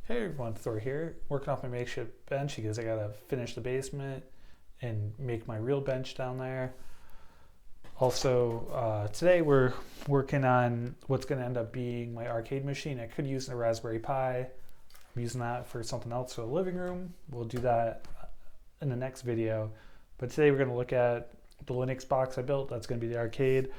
Hey everyone, Thor here, working off my makeshift bench because I gotta finish the basement and make my real bench down there. Also, today we're working on what's gonna end up being my arcade machine. I could use a Raspberry Pi. I'm using that for something else for the living room. We'll do that in the next video. But today we're gonna look at the Linux box I built. That's gonna be the arcade.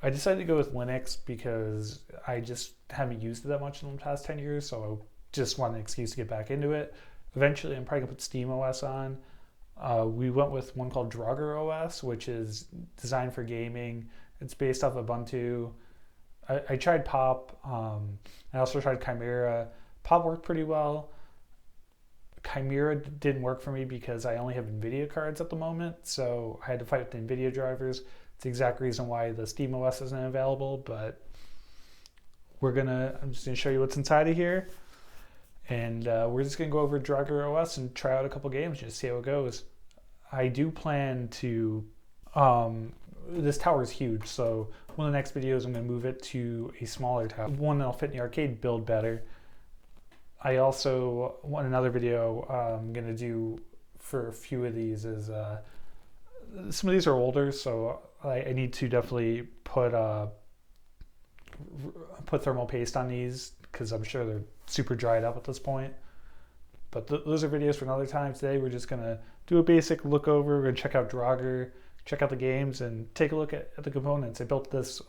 I decided to go with Linux because I just haven't used it that much in the past 10 years, so I just want an excuse to get back into it. Eventually, I'm probably gonna put Steam OS on. We went with one called Drugger OS, which is designed for gaming. It's based off Ubuntu. I tried Pop. I also tried Chimera. Pop worked pretty well. Chimera didn't work for me because I only have NVIDIA cards at the moment, so I had to fight with the NVIDIA drivers. It's the exact reason why the Steam OS isn't available, but I'm just gonna show you what's inside of here. And we're just going to go over Drugger OS and try out a couple games just see how it goes. I do plan to, this tower is huge, so one of the next videos I'm going to move it to a smaller tower, one that'll fit in the arcade build better. I also want another video I'm going to do for a few of these is, some of these are older, so I need to definitely put thermal paste on these because I'm sure they're super dried up at this point. But those are videos for another time. Today we're just going to do a basic look over. We're going to check out Drugger, check out the games, and take a look at the components. I built this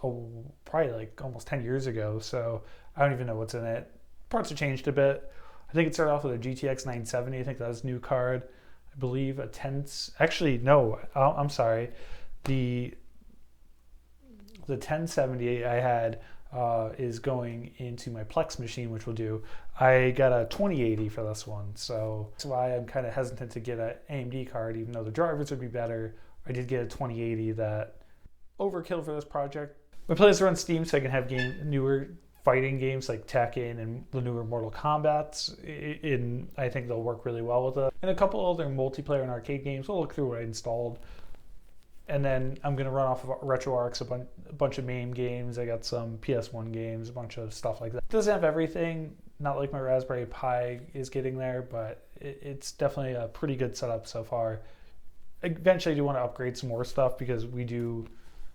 probably like almost 10 years ago, so I don't even know what's in it. Parts have changed a bit. I think it started off with a GTX 970. I think that was a new card. I believe a 10... Actually, no. I'm sorry. The 1070 I had is going into my Plex machine, which we'll do. I got a 2080 for this one, so that's why I'm kind of hesitant to get an AMD card, even though the drivers would be better. I did get a 2080 that overkill for this project. My plans are on Steam, so I can have newer fighting games like Tekken and the newer Mortal Kombats. I think they'll work really well with it. And a couple other multiplayer and arcade games. We'll look through what I installed. And then I'm going to run off of RetroArch a bunch of MAME games. I got some PS1 games, a bunch of stuff like that. It doesn't have everything, not like my Raspberry Pi is getting there, but it's definitely a pretty good setup so far. Eventually I do want to upgrade some more stuff because we do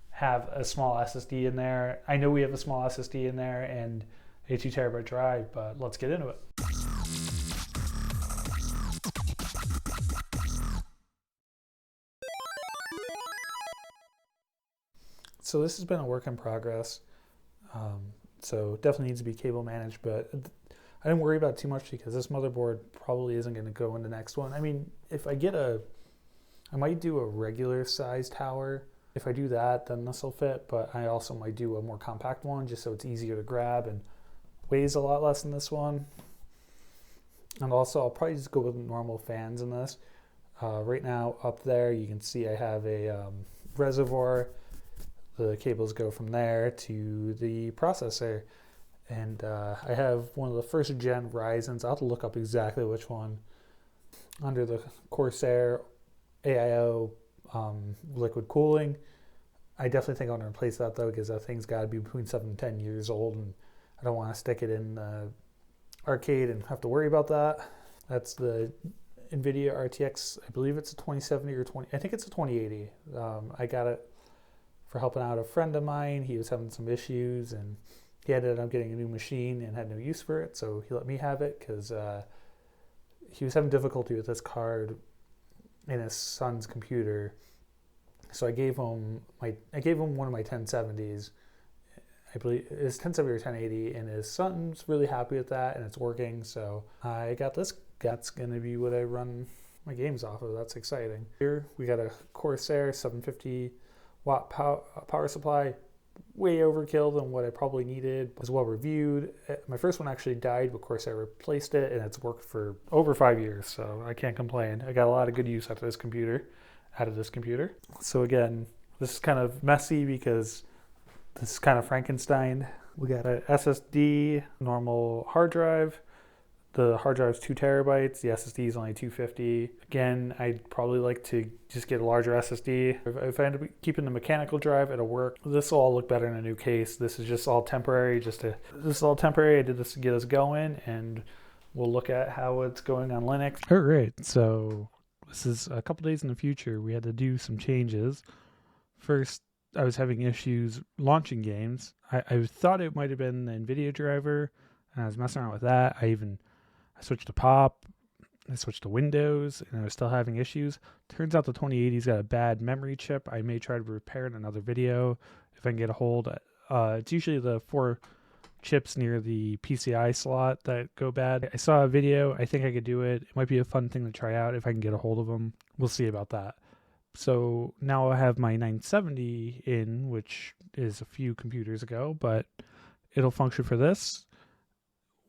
have a small SSD in there. I know we have a small SSD in there and a 2 terabyte drive, but let's get into it. So this has been a work in progress, so definitely needs to be cable managed, but I didn't worry about it too much because this motherboard probably isn't going to go in the next one. I mean, if I might do a regular size tower. If I do that, then this will fit, but I also might do a more compact one just so it's easier to grab and weighs a lot less than this one. And also I'll probably just go with normal fans in this. Right now up there you can see I have a reservoir. The cables go from there to the processor. And I have one of the first gen Ryzens. I'll have to look up exactly which one. Under the Corsair AIO liquid cooling. I definitely think I want to replace that though because that thing's got to be between 7 and 10 years old and I don't want to stick it in the arcade and have to worry about that. That's the NVIDIA RTX. I believe it's a 2070 or 20. I think it's a 2080. I got it for helping out a friend of mine. He was having some issues and he ended up getting a new machine and had no use for it, so he let me have it because he was having difficulty with this card in his son's computer. So I gave him one of my 1070s. I believe it's 1070 or 1080, and his son's really happy with that and it's working, so I got this. That's going to be what I run my games off of. That's exciting. Here we got a Corsair 750 watt power supply, way overkill than what I probably needed. It was well reviewed. My first one actually died, but of course I replaced it and it's worked for over 5 years, so I can't complain. I got a lot of good use out of this computer. So again, this is kind of messy because this is kind of Frankenstein. We got an SSD, normal hard drive. The hard drive is 2 terabytes. The SSD is only 250. Again, I'd probably like to just get a larger SSD. If I end up keeping the mechanical drive, it'll work. This will all look better in a new case. This is just all temporary. This is all temporary. I did this to get us going, and we'll look at how it's going on Linux. All right, so this is a couple days in the future. We had to do some changes. First, I was having issues launching games. I thought it might have been the NVIDIA driver, and I was messing around with that. I switched to Pop, I switched to Windows, and I was still having issues. Turns out the 2080's got a bad memory chip. I may try to repair it in another video if I can get a hold. It's usually the 4 chips near the PCI slot that go bad. I saw a video. I think I could do it. It might be a fun thing to try out if I can get a hold of them. We'll see about that. So now I have my 970 in, which is a few computers ago, but it'll function for this,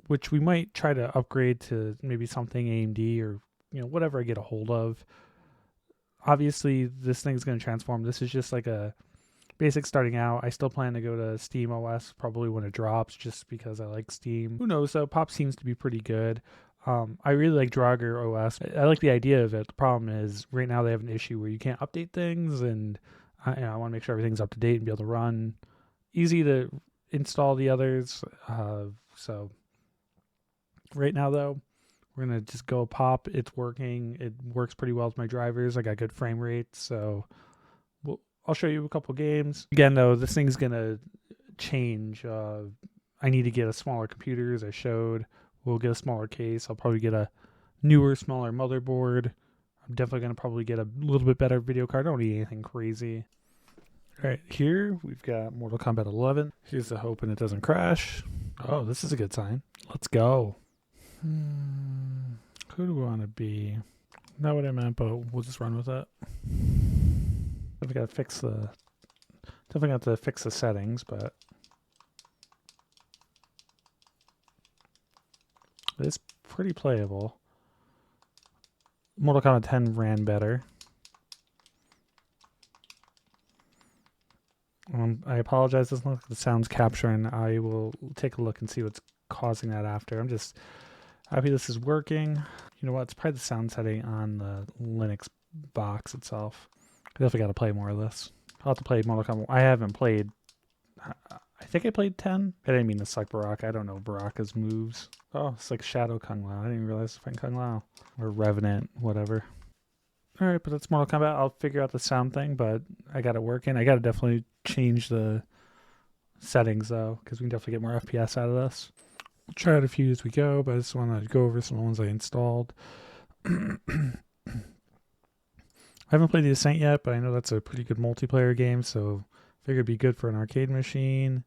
which we might try to upgrade to maybe something AMD or whatever I get a hold of. Obviously, this thing's going to transform. This is just like a basic starting out. I still plan to go to Steam OS probably when it drops, just because I like Steam. Who knows though? Pop seems to be pretty good. I really like Draugr OS. I like the idea of it. The problem is right now they have an issue where you can't update things, and I want to make sure everything's up to date and be able to run. Easy to install the others. So right now though, we're gonna just go Pop. It's working. It works pretty well with my drivers. I got good frame rates, so I'll show you a couple games. Again though, this thing's gonna change. I need to get a smaller computer, as I showed. We'll get a smaller case. I'll probably get a newer, smaller motherboard. I'm definitely going to probably get a little bit better video card. I don't need anything crazy. All right, here we've got Mortal Kombat 11. Here's the hoping it doesn't crash. Oh, this is a good sign. Let's go. Who do we want to be? Not what I meant, but we'll just run with it. I've got to fix the... Definitely got to fix the settings, but... It's pretty playable. Mortal Kombat 10 ran better. I apologize, doesn't look like the sound's capturing. I will take a look and see what's causing that after. I'm just happy this is working. You know what? It's probably the sound setting on the Linux box itself. I definitely got to play more of this. I'll have to play Mortal Kombat. I haven't played... I think I played 10. I didn't mean to select Baraka. I don't know Baraka's moves. Oh, it's like Shadow Kung Lao. I didn't even realize it's Kung Lao. Or Revenant, whatever. Alright, but that's Mortal Kombat. I'll figure out the sound thing, but I got it working. I got to definitely change the settings, though, because we can definitely get more FPS out of this. We'll try out a few as we go, but I just want to go over some ones I installed. I haven't played The Ascent yet, but I know that's a pretty good multiplayer game, so figured it'd be good for an arcade machine.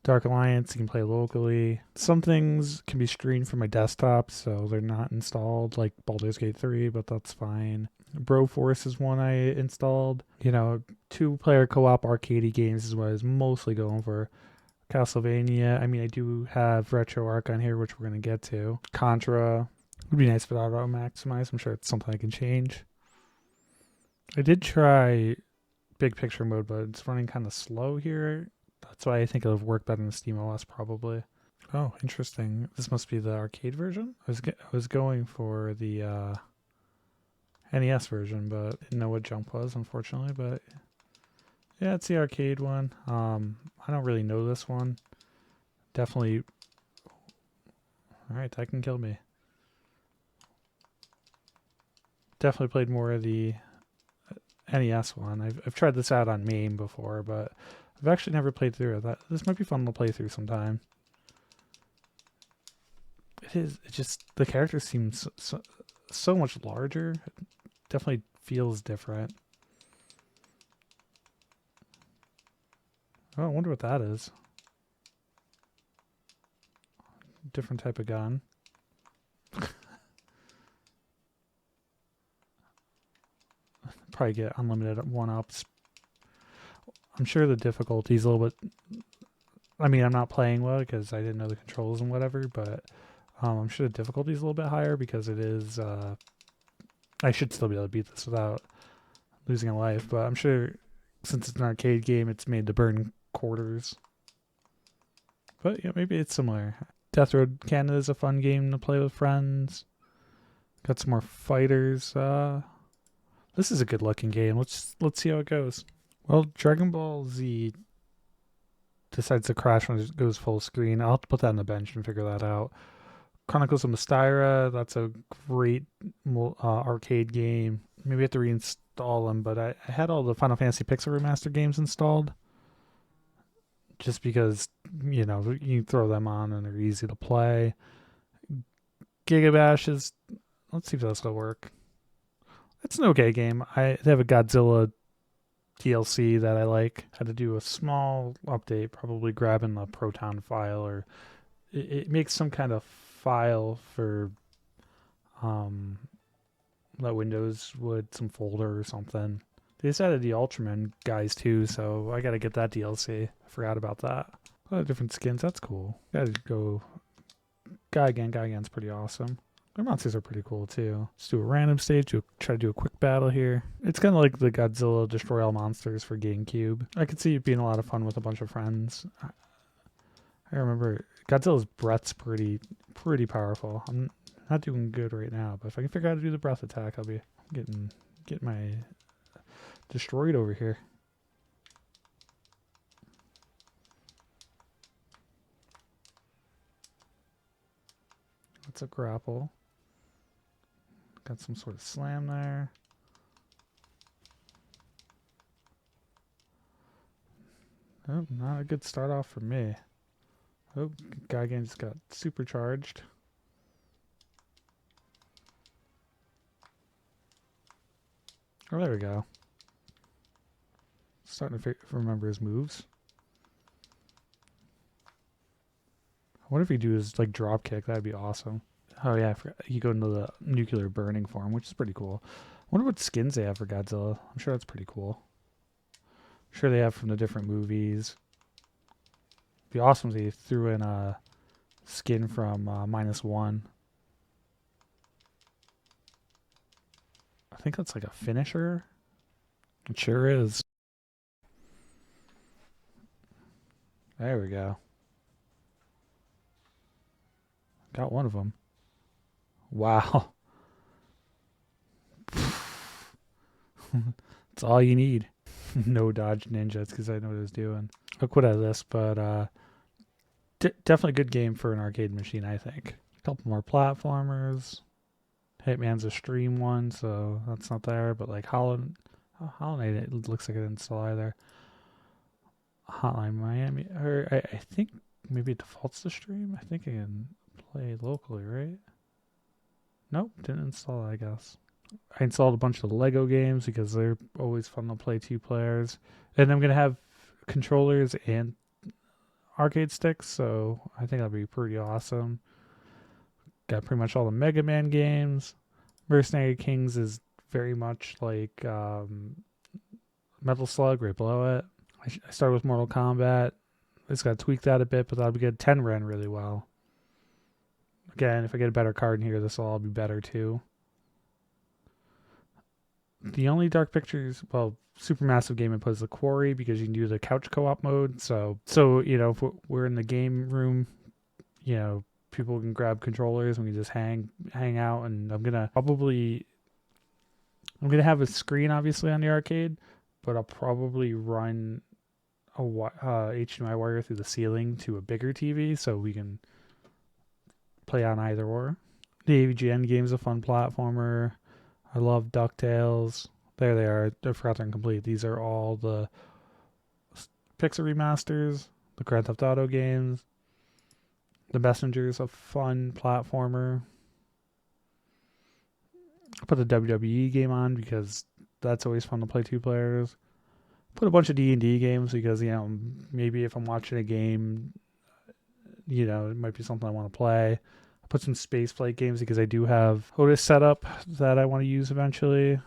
Dark Alliance, you can play locally. Some things can be streamed from my desktop, so they're not installed, like Baldur's Gate 3, but that's fine. Broforce is one I installed. 2-player co-op arcade games is what I was mostly going for. Castlevania, I do have RetroArch on here, which we're going to get to. Contra, would be nice if it auto-maximize. I'm sure it's something I can change. I did try big picture mode, but it's running kind of slow here. That's why I think it'll work better in Steam OS probably. Oh, interesting. This must be the arcade version. I was going for the NES version, but didn't know what Jump was, unfortunately. But yeah, it's the arcade one. I don't really know this one. Definitely. All right, that can kill me. Definitely played more of the NES one. I've tried this out on MAME before, but I've actually never played through it. This might be fun to play through sometime. It is. It just, the character seems so much larger. It definitely feels different. Oh, I wonder what that is. Different type of gun. Probably get unlimited 1-ups. I'm sure the difficulty's a little bit... I'm not playing well because I didn't know the controls and whatever, but I'm sure the difficulty's a little bit higher because it is... I should still be able to beat this without losing a life, but I'm sure since it's an arcade game, it's made to burn quarters. But yeah, maybe it's similar. Death Road Canada is a fun game to play with friends. Got some more fighters. This is a good looking game. Let's see how it goes. Well, Dragon Ball Z decides to crash when it goes full screen. I'll have to put that on the bench and figure that out. Chronicles of Mysteria. That's a great arcade game. Maybe I have to reinstall them, but I had all the Final Fantasy Pixel Remaster games installed just because, you throw them on and they're easy to play. Gigabash is, let's see if that'll still work. It's an okay game. They have a Godzilla DLC that I like. Had to do a small update, probably grabbing the Proton file, or it makes some kind of file for that Windows would, some folder or something. They just added the Ultraman guys too, so I gotta get that DLC. I forgot about that. A lot of different skins, that's cool. Gotta go Guy Again's pretty awesome. Their monsters are pretty cool too. Let's do a random stage, try to do a quick battle here. It's kind of like the Godzilla Destroy All Monsters for GameCube. I could see it being a lot of fun with a bunch of friends. I remember Godzilla's breath's pretty powerful. I'm not doing good right now, but if I can figure out how to do the breath attack, I'll be getting my destroyed over here. That's a grapple. Got some sort of slam there. Oh, not a good start off for me. Oh, Gaigan just got supercharged. Oh, there we go. Starting to remember his moves. What if you do his like drop kick? That'd be awesome. Oh yeah, I forgot. You go into the nuclear burning form, which is pretty cool. I wonder what skins they have for Godzilla. I'm sure that's pretty cool. I'm sure they have from the different movies. It'd be awesome if they threw in a skin from -1. I think that's like a finisher. It sure is. There we go. Got one of them. Wow. That's all you need. No dodge ninjas because I know what I was doing. I'll quit out of this, but definitely a good game for an arcade machine, I think. A couple more platformers. Hitman's a stream one, so that's not there. But like Hollow Knight, it looks like it didn't install either. Hotline Miami, or I think maybe it defaults to stream. I think I can play locally, right? Nope, didn't install, I guess. I installed a bunch of Lego games because they're always fun to play 2 players. And I'm going to have controllers and arcade sticks, so I think that'll be pretty awesome. Got pretty much all the Mega Man games. Mercenary Kings is very much like Metal Slug right below it. I started with Mortal Kombat. It's got to tweak that a bit, but that'll be good. 10 ran really well. Again, if I get a better card in here, this will all be better too. The only Dark Pictures, well, Supermassive Game input is the Quarry because you can do the couch co-op mode. So if we're in the game room, people can grab controllers and we can just hang out. And I'm gonna have a screen obviously on the arcade, but I'll probably run a HDMI wire through the ceiling to a bigger TV so we can play on either or. The AVGN game's a fun platformer. I love DuckTales. There they are. I forgot they're incomplete. These are all the Pixel remasters, the Grand Theft Auto games. The Messenger's a fun platformer. I put the WWE game on because that's always fun to play 2 players. Put a bunch of D&D games because, maybe if I'm watching a game, it might be something I want to play. I put some space flight games because I do have Otis set up that I want to use eventually.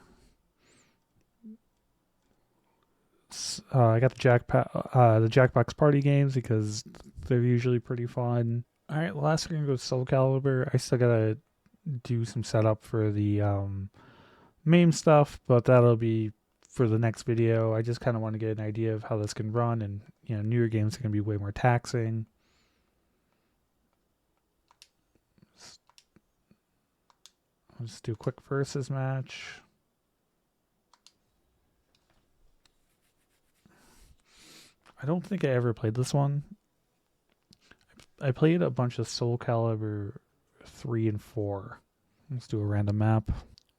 I got the Jackbox Party games because they're usually pretty fun. All right, last we're gonna go Soul Calibur. I still gotta do some setup for the MAME stuff, but that'll be for the next video. I just kind of want to get an idea of how this can run, and newer games are gonna be way more taxing. I'll just do a quick versus match. I don't think I ever played this one. I played a bunch of Soul Calibur 3 and 4. Let's do a random map.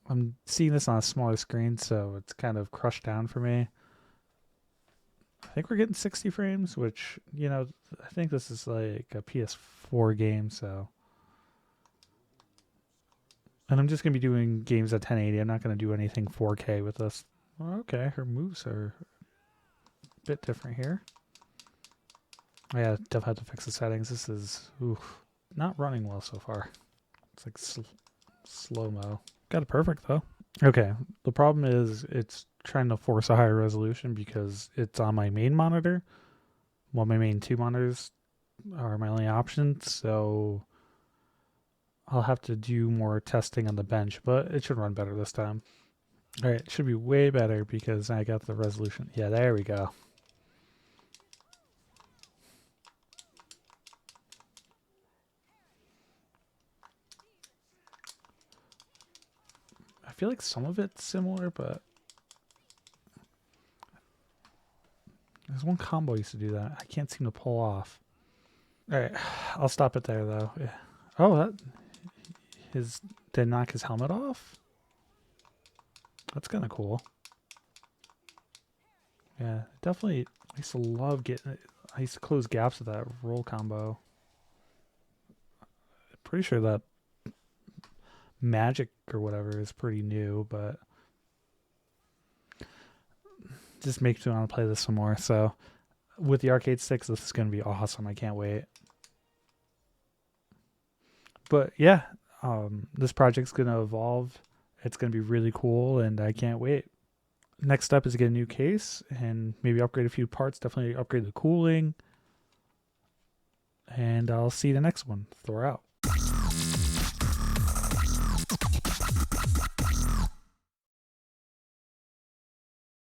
I'm seeing this on a smaller screen, so it's kind of crushed down for me. I think we're getting 60 frames, which, you know, I think this is like a PS4 game, so. And I'm just going to be doing games at 1080. I'm not going to do anything 4K with this. Okay, her moves are a bit different here. Oh, yeah, definitely have to fix the settings. This is not running well so far. It's like slow-mo. Got it perfect, though. Okay, the problem is it's trying to force a higher resolution because it's on my main monitor. Well, my main 2 monitors are my only options, so I'll have to do more testing on the bench, but it should run better this time. All right, it should be way better because I got the resolution. Yeah, there we go. I feel like some of it's similar, but there's one combo I used to do that I can't seem to pull off. All right, I'll stop it there though. Yeah. Oh, did knock his helmet off? That's kind of cool. Yeah, definitely. I used to love I used to close gaps with that roll combo. Pretty sure that magic or whatever is pretty new, but just makes me want to play this some more. So with the arcade sticks, this is going to be awesome. I can't wait. But yeah, this project's going to evolve. It's going to be really cool, and I can't wait. Next step is to get a new case and maybe upgrade a few parts. Definitely upgrade the cooling. And I'll see you the next one. Thor out.